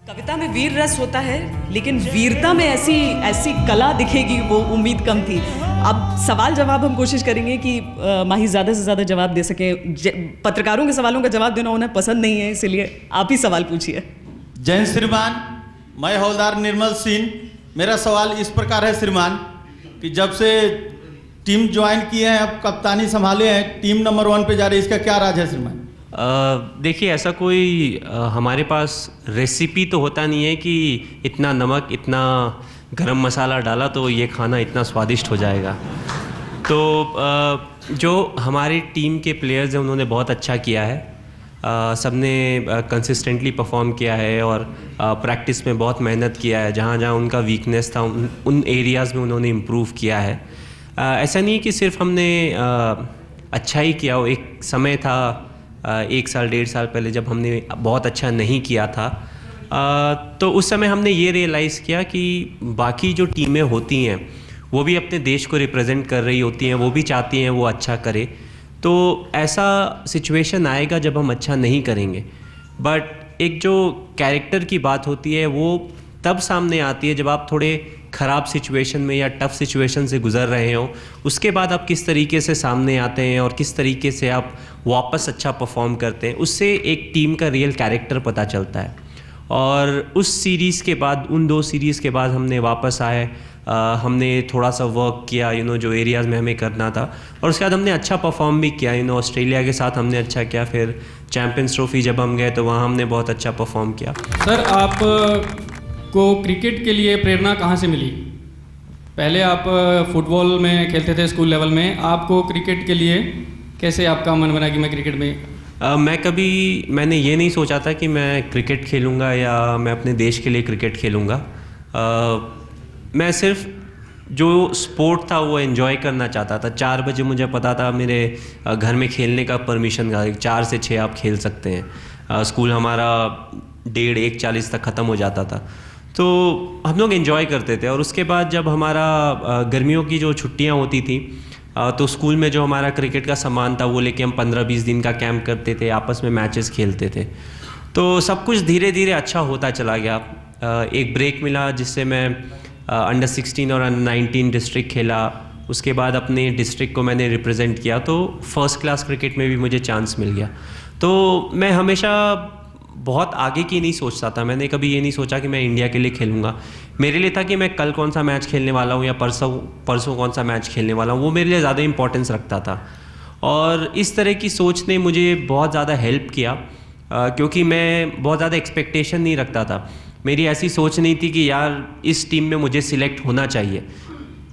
कविता में वीर रस होता है, लेकिन वीरता में ऐसी कला दिखेगी, वो उम्मीद कम थी। अब सवाल जवाब हम कोशिश करेंगे कि माही ज़्यादा से ज़्यादा जवाब दे सकें। पत्रकारों के सवालों का जवाब देना उन्हें पसंद नहीं है, इसलिए आप ही सवाल पूछिए। जय श्रीमान, मैं हवलदार निर्मल सिंह। मेरा सवाल इस प्रकार है श्रीमान कि जब से टीम ज्वाइन किए हैं, अब कप्तानी संभाले हैं, टीम नंबर 1 पे जा रही है, इसका क्या राज है श्रीमान? देखिए, ऐसा कोई हमारे पास रेसिपी तो होता नहीं है कि इतना नमक, इतना गरम मसाला डाला तो ये खाना इतना स्वादिष्ट हो जाएगा। तो जो हमारी टीम के प्लेयर्स हैं उन्होंने बहुत अच्छा किया है। सबने कंसिस्टेंटली परफॉर्म किया है और प्रैक्टिस में बहुत मेहनत किया है। जहाँ जहाँ उनका वीकनेस था उन एरियाज़ में उन्होंने इम्प्रूव किया है। ऐसा नहीं कि सिर्फ हमने अच्छा ही किया हो। एक समय था 1 साल 1.5 साल पहले जब हमने बहुत अच्छा नहीं किया था, तो उस समय हमने ये रियलाइज़ किया कि बाकी जो टीमें होती हैं वो भी अपने देश को रिप्रेजेंट कर रही होती हैं, वो भी चाहती हैं वो अच्छा करे। तो ऐसा सिचुएशन आएगा जब हम अच्छा नहीं करेंगे, बट एक जो कैरेक्टर की बात होती है वो तब सामने आती है जब आप थोड़े ख़राब सिचुएशन में या टफ़ सिचुएशन से गुज़र रहे हो। उसके बाद आप किस तरीके से सामने आते हैं और किस तरीके से आप वापस अच्छा परफॉर्म करते हैं, उससे एक टीम का रियल कैरेक्टर पता चलता है। और उस सीरीज़ के बाद, उन 2 सीरीज़ के बाद हमने वापस आए, हमने थोड़ा सा वर्क किया जो एरियाज़ में हमें करना था, और उसके बाद हमने अच्छा परफॉर्म भी किया। ऑस्ट्रेलिया के साथ हमने अच्छा किया, फिर चैम्पियंस ट्रॉफी जब हम गए तो वहाँ हमने बहुत अच्छा परफॉर्म किया। सर, आप को क्रिकेट के लिए प्रेरणा कहाँ से मिली? पहले आप फुटबॉल में खेलते थे स्कूल लेवल में, आपको क्रिकेट के लिए कैसे आपका मन बना कि मैं क्रिकेट में? मैंने ये नहीं सोचा था कि मैं क्रिकेट खेलूँगा या मैं अपने देश के लिए क्रिकेट खेलूँगा। मैं सिर्फ जो स्पोर्ट था वो एंजॉय करना चाहता था। 4 बजे मुझे पता था मेरे घर में खेलने का परमिशन था, 4 से 6 आप खेल सकते हैं। स्कूल हमारा 1:30-1:40 तक ख़त्म हो जाता था, तो हम लोग एंजॉय करते थे। और उसके बाद जब हमारा गर्मियों की जो छुट्टियां होती थी, तो स्कूल में जो हमारा क्रिकेट का सामान था वो लेके हम 15-20 दिन का कैंप करते थे, आपस में मैचेस खेलते थे। तो सब कुछ धीरे धीरे अच्छा होता चला गया। एक ब्रेक मिला जिससे मैं अंडर 16 और अंडर 19 डिस्ट्रिक्ट खेला। उसके बाद अपने डिस्ट्रिक्ट को मैंने रिप्रेजेंट किया, तो फर्स्ट क्लास क्रिकेट में भी मुझे चांस मिल गया। तो मैं हमेशा बहुत आगे की नहीं सोचता था। मैंने कभी ये नहीं सोचा कि मैं इंडिया के लिए खेलूँगा। मेरे लिए था कि मैं कल कौन सा मैच खेलने वाला हूँ या परसों कौन सा मैच खेलने वाला हूँ, वो मेरे लिए ज़्यादा इंपॉर्टेंस रखता था। और इस तरह की सोच ने मुझे बहुत ज़्यादा हेल्प किया, क्योंकि मैं बहुत ज़्यादा एक्सपेक्टेशन नहीं रखता था। मेरी ऐसी सोच नहीं थी कि यार इस टीम में मुझे सिलेक्ट होना चाहिए।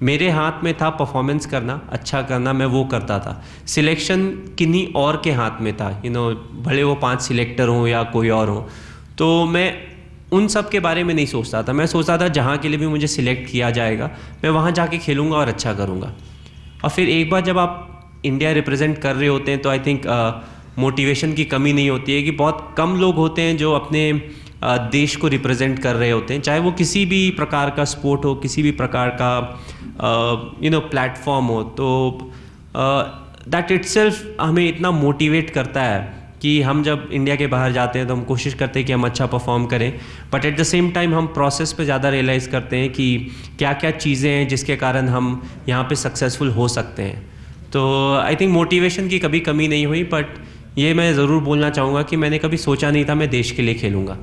मेरे हाथ में था परफॉर्मेंस करना, अच्छा करना, मैं वो करता था। सिलेक्शन किन्हीं और के हाथ में था, भले वो 5 सिलेक्टर हों या कोई और हो। तो मैं उन सब के बारे में नहीं सोचता था। मैं सोचता था जहाँ के लिए भी मुझे सिलेक्ट किया जाएगा मैं वहाँ जाके खेलूँगा और अच्छा करूँगा। और फिर एक बार जब आप इंडिया रिप्रेजेंट कर रहे होते हैं तो आई थिंक मोटिवेशन की कमी नहीं होती है, कि बहुत कम लोग होते हैं जो अपने देश को रिप्रेजेंट कर रहे होते हैं, चाहे वो किसी भी प्रकार का स्पोर्ट हो, किसी भी प्रकार का प्लेटफॉर्म हो। तो दैट इटसेल्फ हमें इतना मोटिवेट करता है कि हम जब इंडिया के बाहर जाते हैं तो हम कोशिश करते हैं कि हम अच्छा परफॉर्म करें, but at the same time हम प्रोसेस पे ज़्यादा रियलाइज़ करते हैं कि क्या क्या चीज़ें हैं जिसके कारण हम यहाँ पे सक्सेसफुल हो सकते हैं। तो आई थिंक मोटिवेशन की कभी कमी नहीं हुई, बट ये मैं ज़रूर बोलना चाहूँगा कि मैंने कभी सोचा नहीं था मैं देश के लिए खेलूँगा,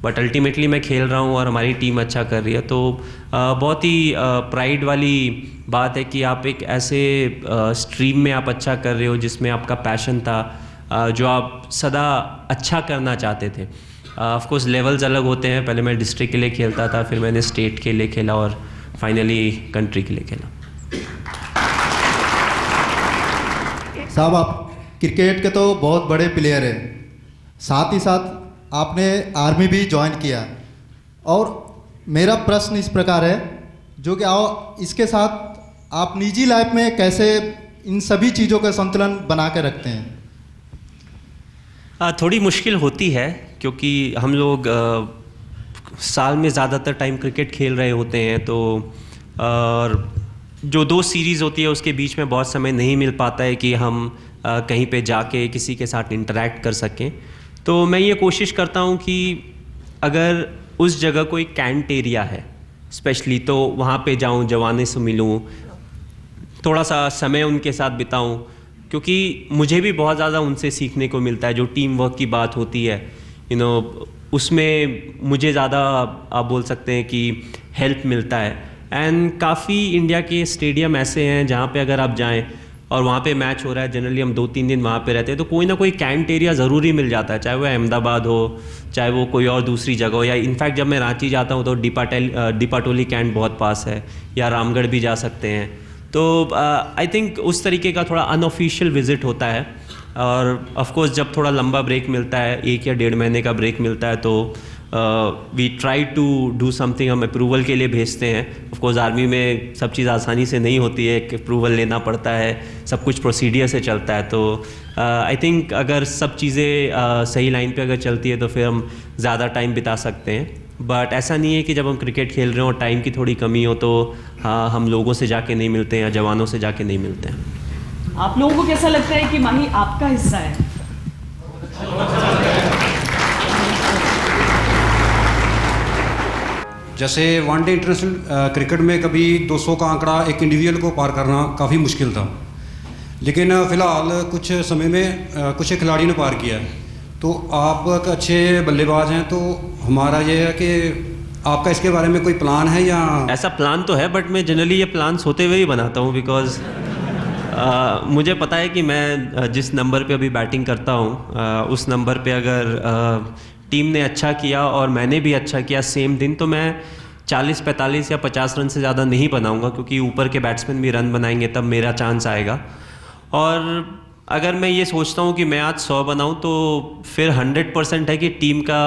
बट अल्टीमेटली मैं खेल रहा हूँ और हमारी टीम अच्छा कर रही है। तो बहुत ही प्राइड वाली बात है कि आप एक ऐसे स्ट्रीम में आप अच्छा कर रहे हो जिसमें आपका पैशन था, जो आप सदा अच्छा करना चाहते थे। ऑफ कोर्स लेवल्स अलग होते हैं। पहले मैं डिस्ट्रिक्ट के लिए खेलता था, फिर मैंने स्टेट के लिए खेला और फाइनली कंट्री के लिए खेला। साहब, आप क्रिकेट के तो बहुत बड़े प्लेयर हैं, साथ ही साथ आपने आर्मी भी ज्वाइन किया। और मेरा प्रश्न इस प्रकार है, जो कि इसके साथ आप निजी लाइफ में कैसे इन सभी चीज़ों का संतुलन बना के रखते हैं? थोड़ी मुश्किल होती है, क्योंकि हम लोग साल में ज़्यादातर टाइम क्रिकेट खेल रहे होते हैं। तो और जो 2 सीरीज़ होती है उसके बीच में बहुत समय नहीं मिल पाता है कि हम कहीं पे जाके किसी के साथ इंटरेक्ट कर सकें। तो मैं ये कोशिश करता हूँ कि अगर उस जगह कोई कैंट एरिया है स्पेशली, तो वहाँ पे जाऊँ, जवानों से मिलूँ, थोड़ा सा समय उनके साथ बिताऊँ, क्योंकि मुझे भी बहुत ज़्यादा उनसे सीखने को मिलता है। जो टीम वर्क की बात होती है उसमें मुझे ज़्यादा आप बोल सकते हैं कि हेल्प मिलता है। एंड काफ़ी इंडिया के स्टेडियम ऐसे हैं जहाँ पे अगर आप जाएं और वहाँ पे मैच हो रहा है, जनरली हम 2-3 दिन वहाँ पे रहते हैं, तो कोई ना कोई कैंट एरिया ज़रूरी मिल जाता है, चाहे वो अहमदाबाद हो, चाहे वो कोई और दूसरी जगह हो, या इनफैक्ट जब मैं रांची जाता हूँ तो दीपाटोली कैंट बहुत पास है, या रामगढ़ भी जा सकते हैं। तो आई थिंक उस तरीके का थोड़ा अनऑफिशियल विज़िट होता है। और ऑफ कोर्स जब थोड़ा लंबा ब्रेक मिलता है, 1 या 1.5 महीने का ब्रेक मिलता है, तो we try to do something, हम अप्रूवल के लिए भेजते हैं। ऑफ कोर्स आर्मी में सब चीज़ आसानी से नहीं होती है, एक अप्रूवल लेना पड़ता है, सब कुछ प्रोसीडियर से चलता है। तो आई थिंक अगर सब चीज़ें सही लाइन पे अगर चलती है तो फिर हम ज़्यादा टाइम बिता सकते हैं। बट ऐसा नहीं है कि जब हम क्रिकेट खेल रहे हो और टाइम की थोड़ी कमी हो तो हाँ, हम लोगों से जाके नहीं मिलते हैं या जवानों से जाके नहीं मिलते हैं। आप लोगों को कैसा लगता है कि माही आपका हिस्सा है? जैसे वनडे इंटरनेशनल क्रिकेट में कभी 200 का आंकड़ा एक इंडिविजुअल को पार करना काफ़ी मुश्किल था, लेकिन फ़िलहाल कुछ समय में कुछ खिलाड़ियों ने पार किया है। तो आप अच्छे बल्लेबाज हैं, तो हमारा ये है कि आपका इसके बारे में कोई प्लान है या? ऐसा प्लान तो है, बट मैं जनरली ये प्लान सोते हुए ही बनाता हूँ, बिकॉज मुझे पता है कि मैं जिस नंबर पे अभी बैटिंग करता हूँ उस नंबर पे अगर टीम ने अच्छा किया और मैंने भी अच्छा किया सेम दिन, तो मैं 40, 45 या 50 रन से ज़्यादा नहीं बनाऊंगा, क्योंकि ऊपर के बैट्समैन भी रन बनाएंगे तब मेरा चांस आएगा। और अगर मैं ये सोचता हूँ कि मैं आज 100 बनाऊँ तो फिर 100% है कि टीम का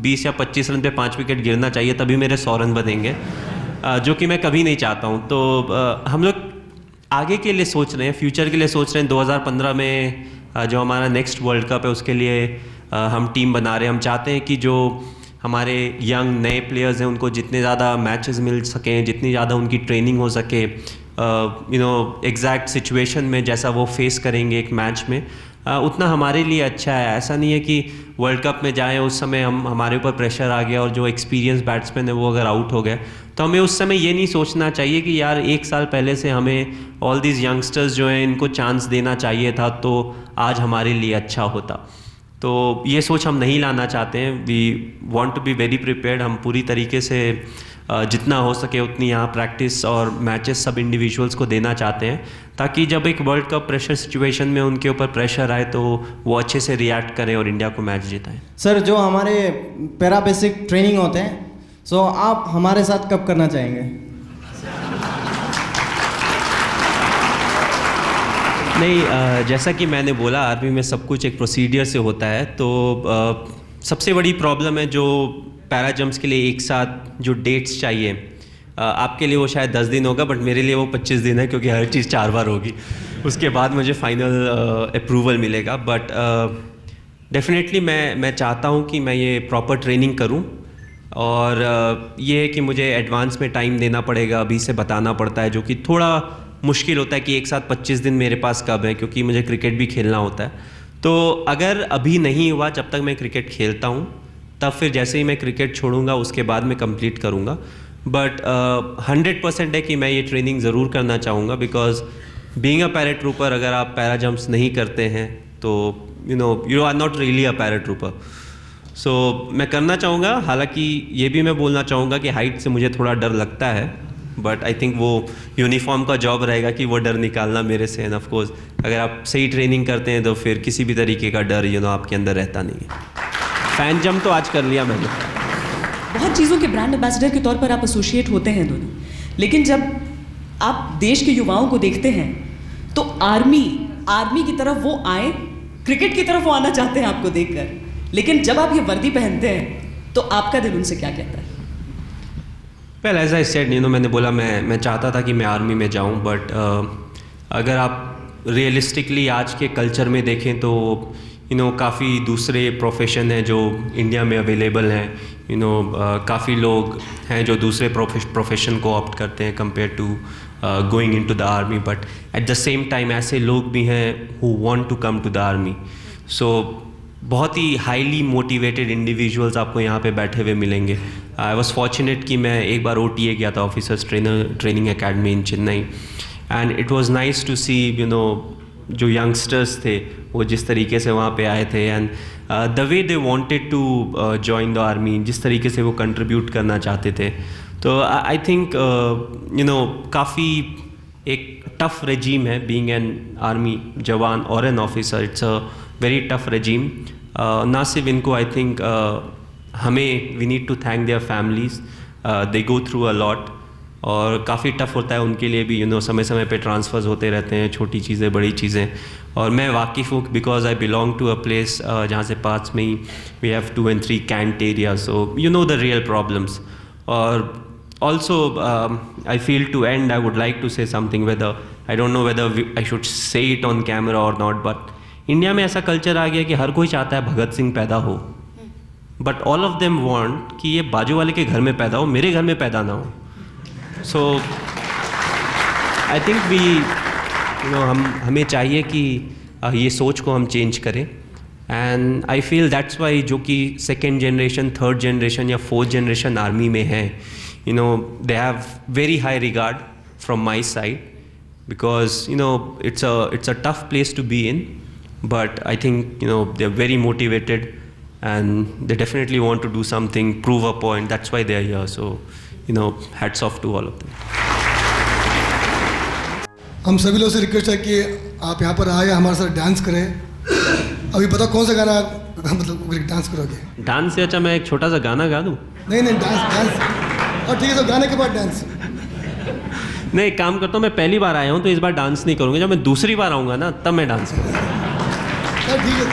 20 या 25 रन पे 5 विकेट गिरना चाहिए, तभी मेरे 100 रन बनेंगे, जो कि मैं कभी नहीं चाहता हूँ। तो हम लोग आगे के लिए सोच रहे हैं, फ्यूचर के लिए सोच रहे हैं। 2015 में जो हमारा नेक्स्ट वर्ल्ड कप है उसके लिए हम टीम बना रहे हैं। हम चाहते हैं कि जो हमारे यंग नए प्लेयर्स हैं उनको जितने ज़्यादा मैचेस मिल सकें, जितनी ज़्यादा उनकी ट्रेनिंग हो सके, एग्जैक्ट सिचुएशन में जैसा वो फेस करेंगे एक मैच में, उतना हमारे लिए अच्छा है। ऐसा नहीं है कि वर्ल्ड कप में जाएं उस समय हमारे ऊपर प्रेशर आ गया और जो एक्सपीरियंस बैट्समैन है वो अगर आउट हो गए, तो हमें उस समय ये नहीं सोचना चाहिए कि यार 1 साल पहले से हमें ऑल दीज यंगस्टर्स जो हैं इनको चांस देना चाहिए था तो आज हमारे लिए अच्छा होता। तो ये सोच हम नहीं लाना चाहते हैं। We want to be very prepared. हम पूरी तरीके से जितना हो सके उतनी यहाँ प्रैक्टिस और मैचेस सब इंडिविजुअल्स को देना चाहते हैं, ताकि जब एक वर्ल्ड कप प्रेशर सिचुएशन में उनके ऊपर प्रेशर आए तो वो अच्छे से रिएक्ट करें और इंडिया को मैच जिताएं। सर, जो हमारे पैरा बेसिक ट्रेनिंग होते हैं, सो आप हमारे साथ कब करना चाहेंगे? नहीं, जैसा कि मैंने बोला आर्मी में सब कुछ एक प्रोसीडियर से होता है। तो सबसे बड़ी प्रॉब्लम है जो पैरा जंप्स के लिए एक साथ जो डेट्स चाहिए, आपके लिए वो शायद 10 दिन होगा, बट मेरे लिए वो 25 दिन है, क्योंकि हर चीज़ 4 बार होगी। उसके बाद मुझे फाइनल अप्रूवल मिलेगा। बट डेफिनेटली मैं चाहता हूँ कि मैं ये प्रॉपर ट्रेनिंग करूँ, और ये है कि मुझे एडवांस में टाइम देना पड़ेगा, अभी से बताना पड़ता है, जो कि थोड़ा मुश्किल होता है कि एक साथ 25 दिन मेरे पास कब है, क्योंकि मुझे क्रिकेट भी खेलना होता है। तो अगर अभी नहीं हुआ, जब तक मैं क्रिकेट खेलता हूँ, तब फिर जैसे ही मैं क्रिकेट छोड़ूंगा उसके बाद मैं कंप्लीट करूँगा। बट 100% है कि मैं ये ट्रेनिंग ज़रूर करना चाहूँगा, बिकॉज बीइंग अ पैराट्रूपर, अगर आप पैरा जंप्स नहीं करते हैं तो you are not really a paratrooper. So मैं करना चाहूँगा। हालांकि ये भी मैं बोलना चाहूँगा कि हाइट से मुझे थोड़ा डर लगता है, बट आई थिंक वो यूनिफॉर्म का जॉब रहेगा कि वो डर निकालना मेरे से। एंड ऑफ कोर्स अगर आप सही ट्रेनिंग करते हैं तो फिर किसी भी तरीके का डर आपके अंदर रहता नहीं है। फैन जंप तो आज कर लिया मैंने। बहुत चीज़ों के ब्रांड एम्बेसडर के तौर पर आप एसोसिएट होते हैं दोनों, लेकिन जब आप देश के युवाओं को देखते हैं तो आर्मी की तरफ वो आए, क्रिकेट की तरफ वो आना चाहते हैं आपको देखकर, लेकिन जब आप ये वर्दी पहनते हैं तो आपका दिल उनसे क्या कहता है? वेल एज आई सेड, मैंने बोला मैं चाहता था कि मैं आर्मी में जाऊं, बट अगर आप रियलिस्टिकली आज के कल्चर में देखें तो काफ़ी दूसरे प्रोफेशन हैं जो इंडिया में अवेलेबल हैं। काफ़ी लोग हैं जो दूसरे प्रोफेशन को ऑप्ट करते हैं compare to going into the army, but at the same time ऐसे लोग भी हैं who want to come to the army. So बहुत ही हाईली मोटिवेटेड इंडिविजुअल्स आपको यहाँ पे बैठे हुए मिलेंगे। आई वॉज फॉर्चुनेट कि मैं एक बार OTA गया था, officers training academy in Chennai, and it was nice to see जो यंगस्टर्स थे वो जिस तरीके से वहाँ पे आए थे, and the way they wanted to join the army, जिस तरीके से वो कंट्रीब्यूट करना चाहते थे. तो आई थिंक काफ़ी एक टफ रेजीम है बीइंग एन आर्मी जवान और an officer. It's a very tough regime. ना सिर्फ इनको, आई थिंक हमें we need to thank their families, they go through a lot, और काफ़ी टफ होता है उनके लिए भी. समय समय पे ट्रांसफ़र्स होते रहते हैं, छोटी चीज़ें बड़ी चीज़ें, और मैं वाकिफ़ हूँ because I belong to a place जहाँ से पास में ही we have 2 and 3 cantt area, so you know the real problems. और also I feel to end I would like to say something, whether I don't know whether I should say it on camera or not, but India में ऐसा culture आ गया कि हर कोई चाहता है भगत सिंह पैदा हो, but all of them want कि ये बाजू वाले के घर में पैदा हो, मेरे घर में पैदा ना हो. सो आई थिंक हमें चाहिए कि ये सोच को हम चेंज करें, and I feel that's why जो कि 2nd generation 3rd generation या 4th generation आर्मी में हैं, they have very high regard from my side, because it's a tough place to be in, but I think they're very motivated and they definitely want to do something, prove a point. That's why they're here. So hats off to all of them. हम सभी लोग से request है कि आप यहाँ पर आए, हमारे साथ डांस करें. अभी बताओ कौन सा गाना मतलब डांस करोगे? डांस से अच्छा मैं एक छोटा सा गाना गा दूँ? नहीं डांस और ठीक है, तो गाने के बाद डांस. नहीं, एक काम करता हूँ, मैं पहली बार आया हूँ तो इस बार डांस नहीं करूँगा. जब मैं दूसरी बार आऊँगा ना तब मैं डांस करूँगा. ठीक है.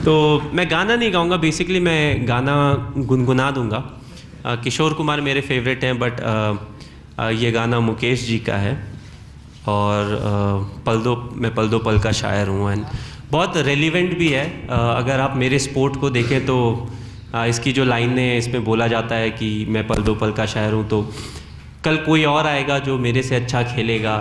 तो मैं गाना नहीं गाऊँगा, बेसिकली मैं गाना गुनगुना दूँगा. किशोर कुमार मेरे फेवरेट हैं, बट ये गाना मुकेश जी का है, और मैं पल दो पल का शायर हूँ, एंड बहुत रेलिवेंट भी है. अगर आप मेरे स्पोर्ट को देखें तो इसकी जो लाइनें इसमें बोला जाता है कि मैं पल दो पल का शायर हूँ, तो कल कोई और आएगा जो मेरे से अच्छा खेलेगा,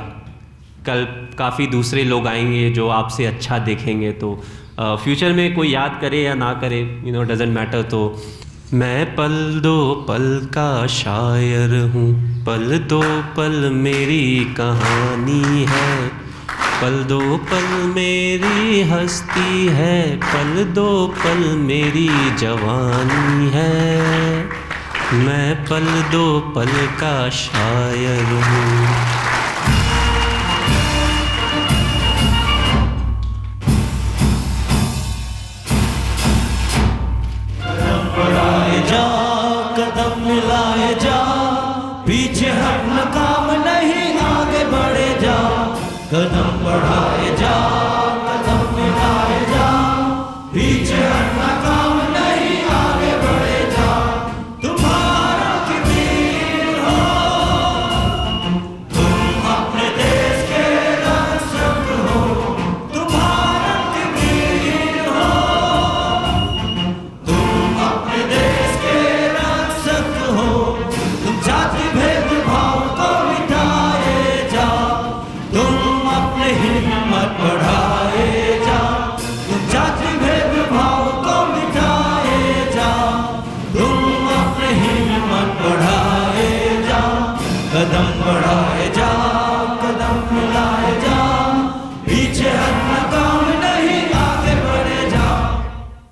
कल काफ़ी दूसरे लोग आएंगे जो आपसे अच्छा देखेंगे. तो फ्यूचर में कोई याद करे या ना करे, डजेंट मैटर. तो मैं पल दो पल का शायर हूँ, पल दो पल मेरी कहानी है, पल दो पल मेरी हस्ती है, पल दो पल मेरी जवानी है, मैं पल दो पल का शायर हूँ. कदम बढ़ाए जा, कदम मिलाए जा, पीछे हटना काम नहीं, आगे बढ़े जा. कदम बढ़ाए जा, कदम मिलाए जा, पीछे हटना काम नहीं, आगे बढ़े जा. तुम्हारा की वीर हो, तुम अपने देश के रक्षक हो. तुम्हारा की वीर हो, तुम अपने देश के रक्षक हो. तुम जाति भेदभाव को मिटाए जा, तुम हिम्मत बढ़ाए जा. तुम जाति भेदभाव को मिटाए जा, तुम अपने हिम्मत बढ़ाए जा. कदम बढ़ाए जा, कदम मिलाए जा, पीछे हटना काम नहीं, आगे बढ़े जा.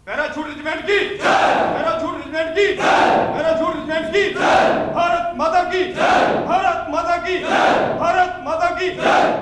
पैराशूट रेजिमेंट की जय, पैराशूट रेजिमेंट की जय, पैराशूट रेजिमेंट की जय. भारत माता की जय, भारत माता की जय, भारत माता की जय.